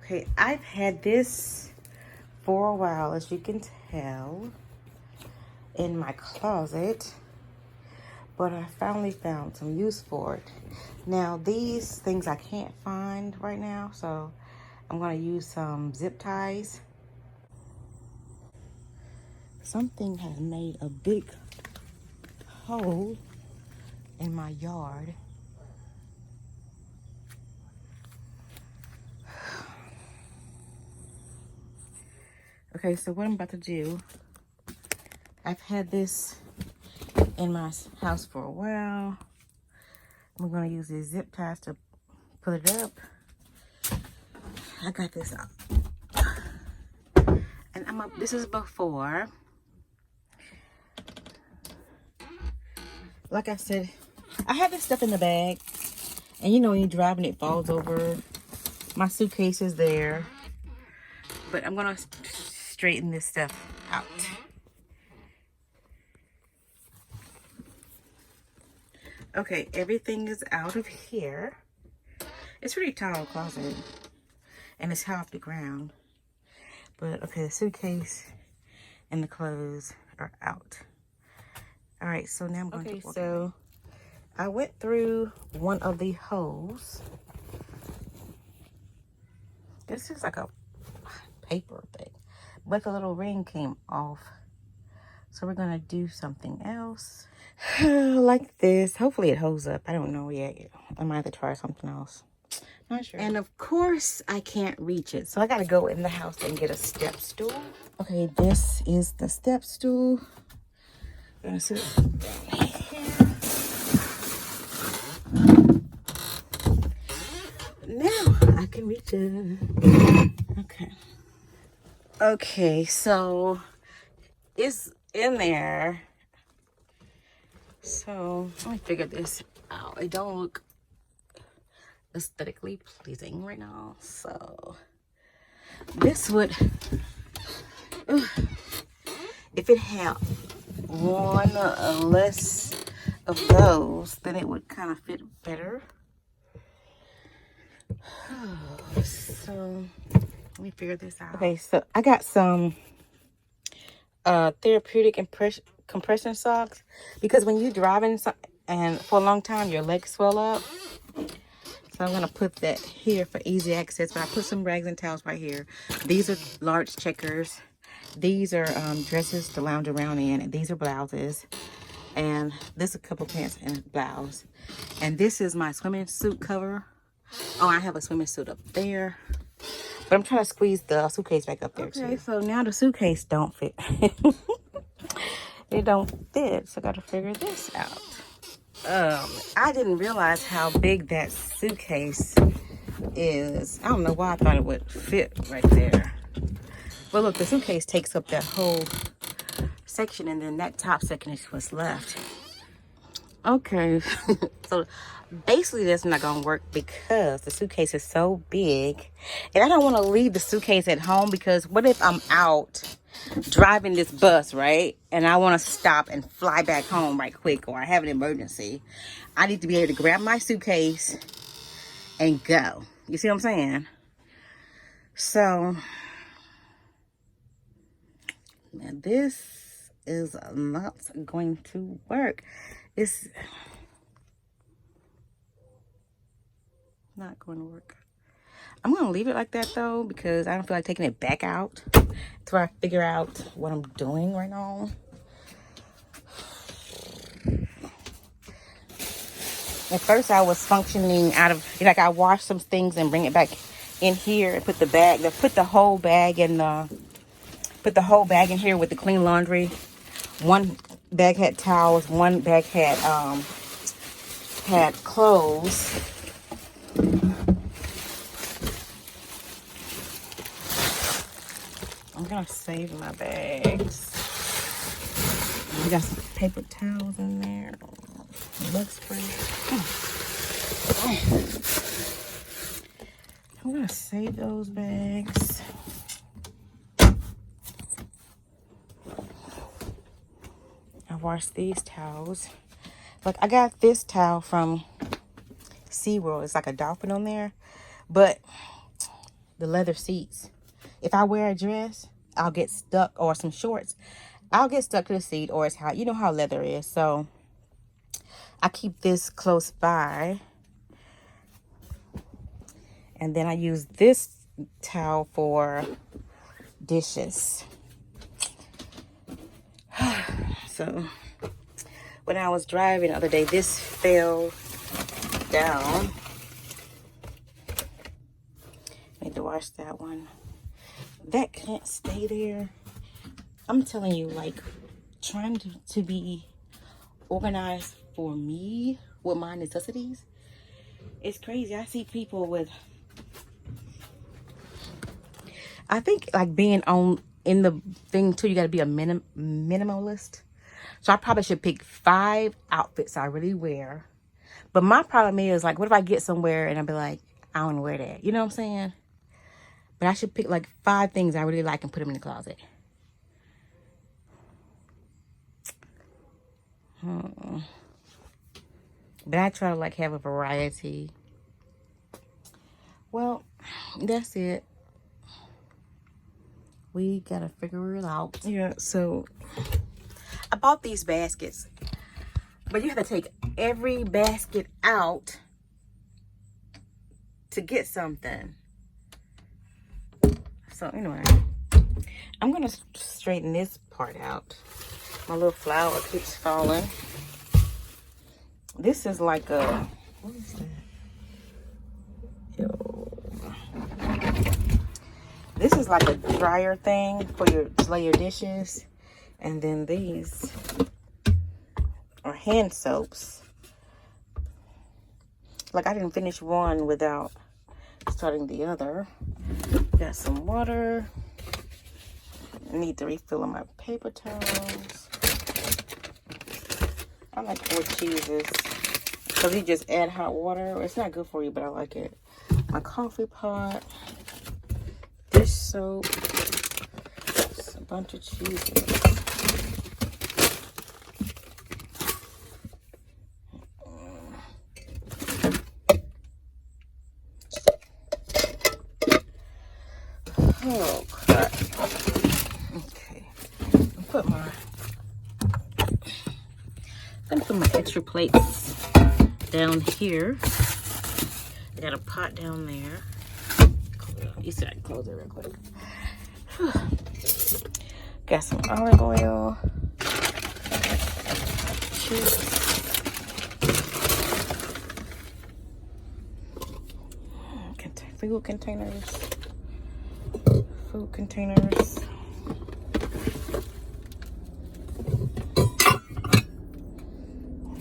Okay, I've had this for a while, as you can tell, in my closet, but I finally found some use for it. Now, these things I can't find right now, so I'm gonna use some zip ties. Something has made a big hole in my yard. Okay, so what I'm about to do, I've had this in my house for a while. I'm gonna use these zip ties to put it up. I got this up. And this is before. Like I said, I have this stuff in the bag. And you know when you're driving, it falls over. My suitcase is there. But I'm gonna straighten this stuff out. Okay, everything is out of here. It's a pretty tall closet. And it's high off the ground. But okay, the suitcase and the clothes are out. All right, so now I'm going to work. So I went through one of the holes. This is like a paper thing, but the little ring came off. So we're gonna do something else like this. Hopefully it holds up. I don't know yet. I might have to try something else. Not sure. And of course I can't reach it, so I gotta go in the house and get a step stool. Okay, this is the step stool. I'm gonna sit down here. Now I can reach it. Okay. Okay, so it's in there. So let me figure this out. It don't look aesthetically pleasing right now. So this would, if it had one less of those, then it would kind of fit better. So let me figure this out. Okay, so I got some therapeutic compression socks, because when you're driving and for a long time your legs swell up. So I'm gonna put that here for easy access, but I put some rags and towels right here. These are large checkers. These are dresses to lounge around in, and these are blouses. And this is a couple pants and a blouse. And this is my swimming suit cover. Oh, I have a swimming suit up there. But I'm trying to squeeze the suitcase back up there too. Okay, so now the suitcase don't fit. It don't fit, so I gotta figure this out. I didn't realize how big that suitcase is. I don't know why I thought it would fit right there. But look, the suitcase takes up that whole section, and then that top section is what's left. Okay, so basically that's not gonna work because the suitcase is so big, and I don't want to leave the suitcase at home, because what if I'm out driving this bus, right, and I want to stop and fly back home right quick, or I have an emergency. I need to be able to grab my suitcase and go. You see what I'm saying? So now this is not going to work. It's not going to work. I'm going to leave it like that though, because I don't feel like taking it back out until I figure out what I'm doing right now. At first I was functioning out of, like, I washed some things and bring it back in here and put the whole bag in here with the clean laundry. One bag had towels, one bag had clothes. I'm gonna save my bags. We got some paper towels in there. Bug spray. I'm gonna save those bags. I washed these towels. Like, I got this towel from SeaWorld. It's like a dolphin on there, but the leather seats. If I wear a dress, I'll get stuck, or some shorts, I'll get stuck to the seat, or it's hot. You know how leather is. So I keep this close by. And then I use this towel for dishes. So when I was driving the other day, this fell down. Need to wash that one. That can't stay there. I'm telling you, like, trying to be organized for me with my necessities, it's crazy. I see people with, I think, like, being on in the thing too, you got to be a minimalist. So I probably should pick 5 outfits I really wear. But my problem is, like, what if I get somewhere and I'll be like, I don't wear that. You know what I'm saying? But I should pick like 5 things I really like and put them in the closet. But I try to, like, have a variety. Well, that's it. We gotta figure it out. Yeah, so I bought these baskets, but you have to take every basket out to get something. So anyway, I'm gonna straighten this part out. My little flower keeps falling. This is like a, what is that? Yo. This is like a dryer thing for your, to lay your dishes. And then these are hand soaps. Like, I didn't finish one without starting the other. Got some water. I need to refill on my paper towels. I like 4 cheeses. Because you just add hot water. It's not good for you, but I like it. My coffee pot. Dish soap. Just a bunch of cheeses. Oh, crap. Okay. I'm gonna put my extra plates down here. I got a pot down there. You said I can close it real quick. Got some olive oil. Chips. Food containers. Food containers.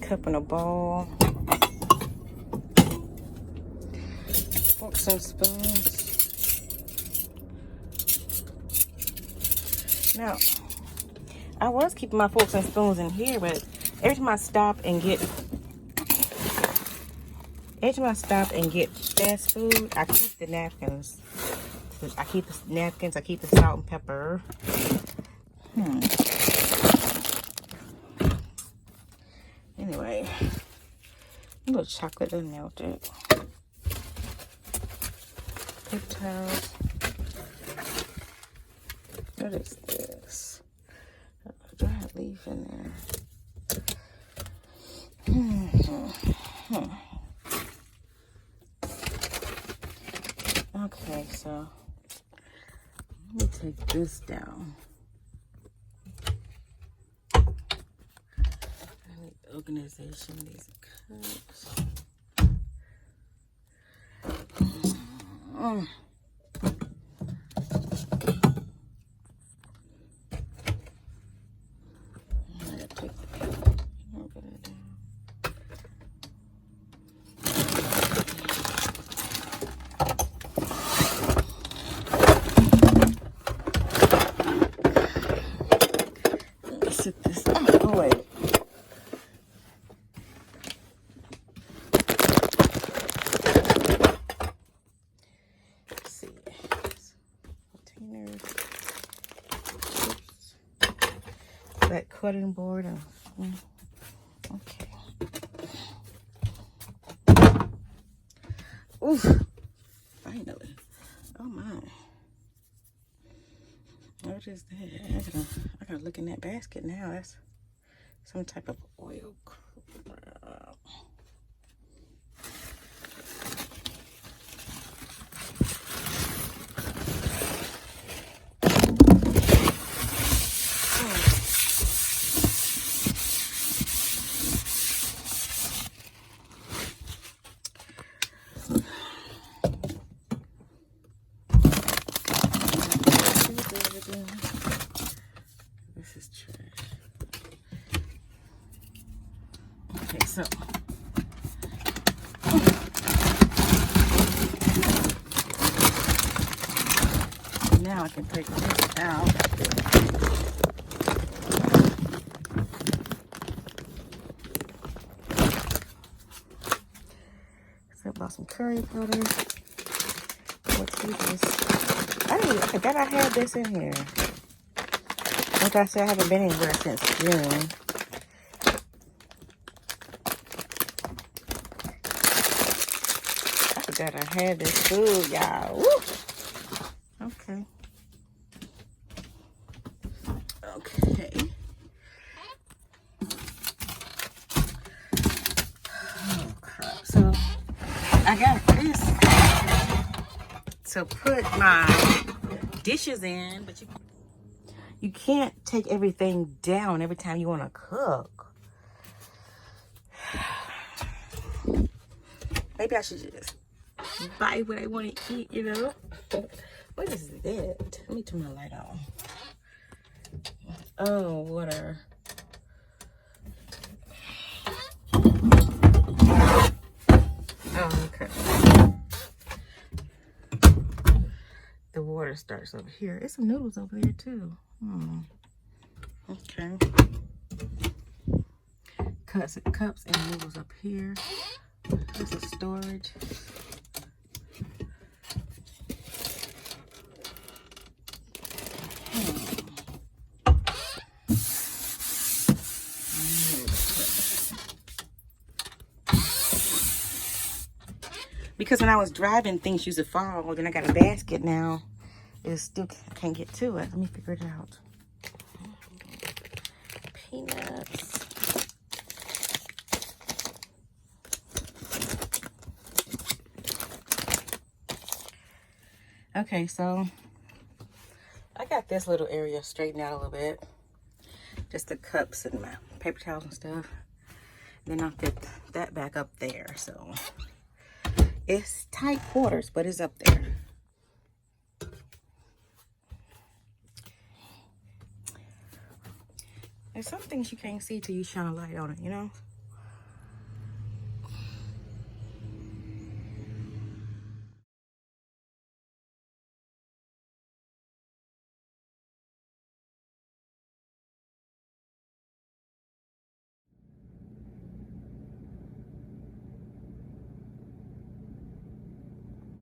Cup and a bowl. Forks and spoons. Now, I was keeping my forks and spoons in here, but every time I stop and get fast food, I keep the napkins. I keep the napkins, I keep the salt and pepper. Anyway, a little chocolate that melted. Paper towels. What is this? Do I have leaf in there? Okay, so let me take this down. I need organization. These cups. Sit this out. Oh, wait. Let's see. Containers. Oops. That cutting board. Okay. Oof. Finally. Oh, my. What is that? I gotta look in that basket now. That's some type of oil crap. This is trash. Okay, so now I can take this out. So I bought some curry powder. What's this? I forgot I had this in here. Like I said, I haven't been anywhere since June. I forgot I had this food, y'all. Woo! Okay. Okay. Oh, crap. So, I got this to put my dishes in, but you can't take everything down every time you want to cook. Maybe I should just buy what I want to eat, you know? What is that? Let me turn my light on. Oh, water. Oh, okay. The water starts over here. There's some noodles over there, too. Okay. Cups and noodles up here. This is storage. Because when I was driving, things used to fall. Then I got a basket now. It still can't get to it. Let me figure it out. Peanuts. Okay, so I got this little area straightened out a little bit. Just the cups and my paper towels and stuff. Then I'll fit that back up there. So it's tight quarters, but it's up there. There's some things you can't see till you shine a light on it, you know?